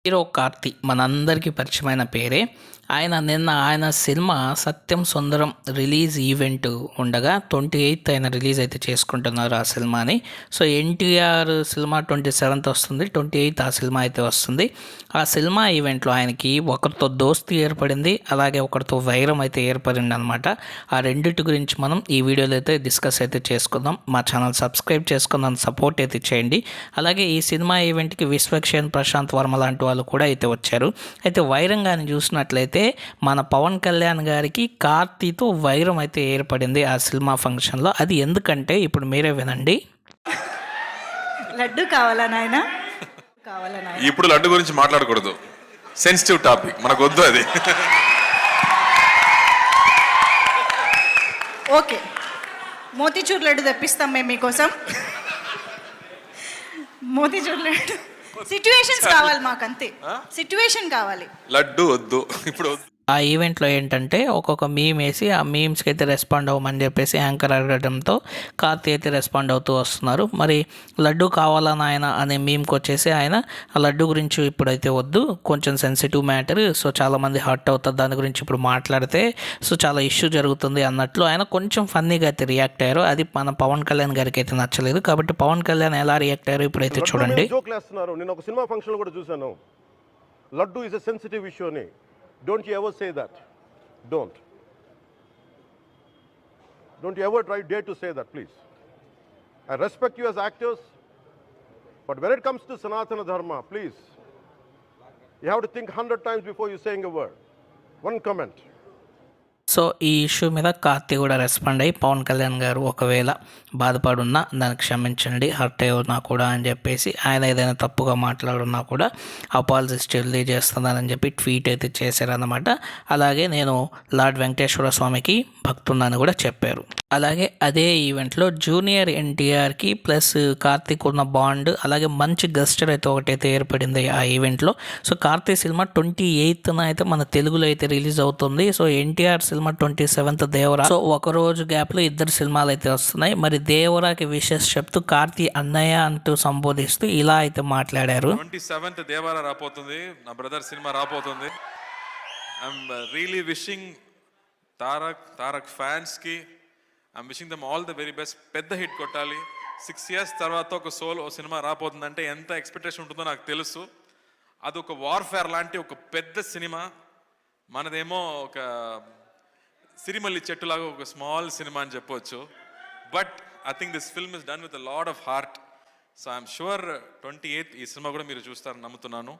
Hero Karthi మనందరికీ పరిచయమైన పేరే. ఆయన సినిమా 'సత్యం సుందరం' రిలీజ్ ఈవెంట్ ఉండగా 28th ఆయన రిలీజ్ అయితే చేసుకుంటున్నారు ఆ సినిమాని. సో ఎన్టీఆర్ సినిమా 27th వస్తుంది, 28th ఆ సినిమా అయితే వస్తుంది. ఆ సినిమా ఈవెంట్లో ఆయనకి ఒకరితో దోస్తీ ఏర్పడింది, అలాగే ఒకరితో వైరం అయితే ఏర్పడింది అనమాట. ఆ రెండింటి గురించి మనం ఈ వీడియోలో అయితే డిస్కస్ అయితే చేసుకుందాం. మా ఛానల్ సబ్స్క్రైబ్ చేసుకుని నన్ను సపోర్ట్ అయితే చేయండి. అలాగే ఈ సినిమా ఈవెంట్కి విశ్వక్షేణ్, ప్రశాంత్ వర్మ లాంటి వాళ్ళు కూడా అయితే వచ్చారు. అయితే వైరంగాని చూసినట్లయితే మన పవన్ కళ్యాణ్ గారికి కార్తీతో వైరం అయితే ఏర్పడింది ఆ సినిమా ఫంక్షన్లో. అది ఎందుకంటే ఇప్పుడు మీరే వినండి. లడ్డు కావాలా నాయనా? ఇప్పుడు లడ్డు గురించి మాట్లాడకూడదు, సెన్సిటివ్ టాపిక్, మనకు వద్దు అది. ఓకే, మోతీచూర్ లడ్డు తెప్పిస్తాం మేము మీకోసం. మోతీచూర్ లడ్డు సిచ్యువేషన్స్ కావాలి మాకు, అంతే. సిచ్యువేషన్ కావాలి, లడ్డు వద్దు ఇప్పుడు. ఆ ఈవెంట్లో ఏంటంటే ఒక్కొక్క మీమ్ వేసి ఆ మీమ్స్కి అయితే రెస్పాండ్ అవ్వమని చెప్పేసి యాంకర్ అడగడంతో కార్తీ అయితే రెస్పాండ్ అవుతూ వస్తున్నారు. మరి లడ్డు కావాలని ఆయన అనే మీమ్కి వచ్చేసి ఆయన ఆ లడ్డు గురించి ఇప్పుడైతే వద్దు, కొంచెం సెన్సిటివ్ మ్యాటర్, సో చాలామంది హర్ట్ అవుతారు దాని గురించి ఇప్పుడు మాట్లాడితే, సో చాలా ఇష్యూ జరుగుతుంది అన్నట్లు ఆయన కొంచెం ఫన్నీగా అయితే రియాక్ట్ అయ్యారు. అది మన పవన్ కళ్యాణ్ గారికి అయితే నచ్చలేదు. కాబట్టి పవన్ కళ్యాణ్ ఎలా రియాక్ట్ అయ్యారు ఇప్పుడైతే చూడండి. నేను ఒక సినిమా ఫంక్షన్ కూడా చూశాను, laddu is a sensitive issue అని. Don't you ever say that. Don't you ever dare to say that, please. I respect you as actors, but when it comes to Sanatana Dharma, please, you have to think 100 times before you saying a word. One comment. So ఈ issue మీద కార్తీ కూడా respond అయ్యి, పవన్ కళ్యాణ్ గారు ఒకవేళ బాధపడున్నా దానికి క్షమించండి, hurt అయి ఉన్నా కూడా అని చెప్పేసి, ఆయన ఏదైనా తప్పుగా మాట్లాడున్నా కూడా అపాలజీస్ తెలియజేస్తున్నానని చెప్పి ట్వీట్ అయితే చేశారన్నమాట. అలాగే నేను లార్డ్ వెంకటేశ్వర స్వామికి భక్తున్నాను కూడా చెప్పారు. అలాగే అదే ఈవెంట్లో జూనియర్ ఎన్టీఆర్కి ప్లస్ కార్తీక్ ఉన్న బాండ్, అలాగే మంచి గెస్టర్ అయితే ఒకటైతే ఏర్పడింది ఆ ఈవెంట్లో. సో కార్తీ సినిమా 28th అయితే మన తెలుగులో అయితే రిలీజ్ అవుతుంది. So NTR cinema 27th Devara. So ఒక రోజు గ్యాప్లో ఇద్దరు సినిమాలు అయితే వస్తున్నాయి. మరి దేవరాకి విషెస్ చెప్తూ కార్తీ అన్నయ్య అంటూ సంబోధిస్తూ ఇలా అయితే మాట్లాడారు. 27th దేవరా రాపోతుంది, నా బ్రదర్ సినిమా రాపోతుంది. I'm really wishing Tarak fans కి, I'm wishing them all the very best. పెద్ద హిట్ కొట్టాలి. 6 years తర్వాత ఒక సోలో సినిమా రాపోతుందంటే ఎంత ఎక్స్పెక్టేషన్ ఉంటుందో నాకు తెలుసు. అది ఒక వార్ఫేర్ లాంటి ఒక పెద్ద సినిమా. మనదేమో ఒక సిరిమల్లి చెట్టులాగా ఒక స్మాల్ సినిమా అని చెప్పవచ్చు. But I think this film is done with a lot of heart. So I'm sure 28th ఈ సినిమా కూడా మీరు చూస్తారని నమ్ముతున్నాను.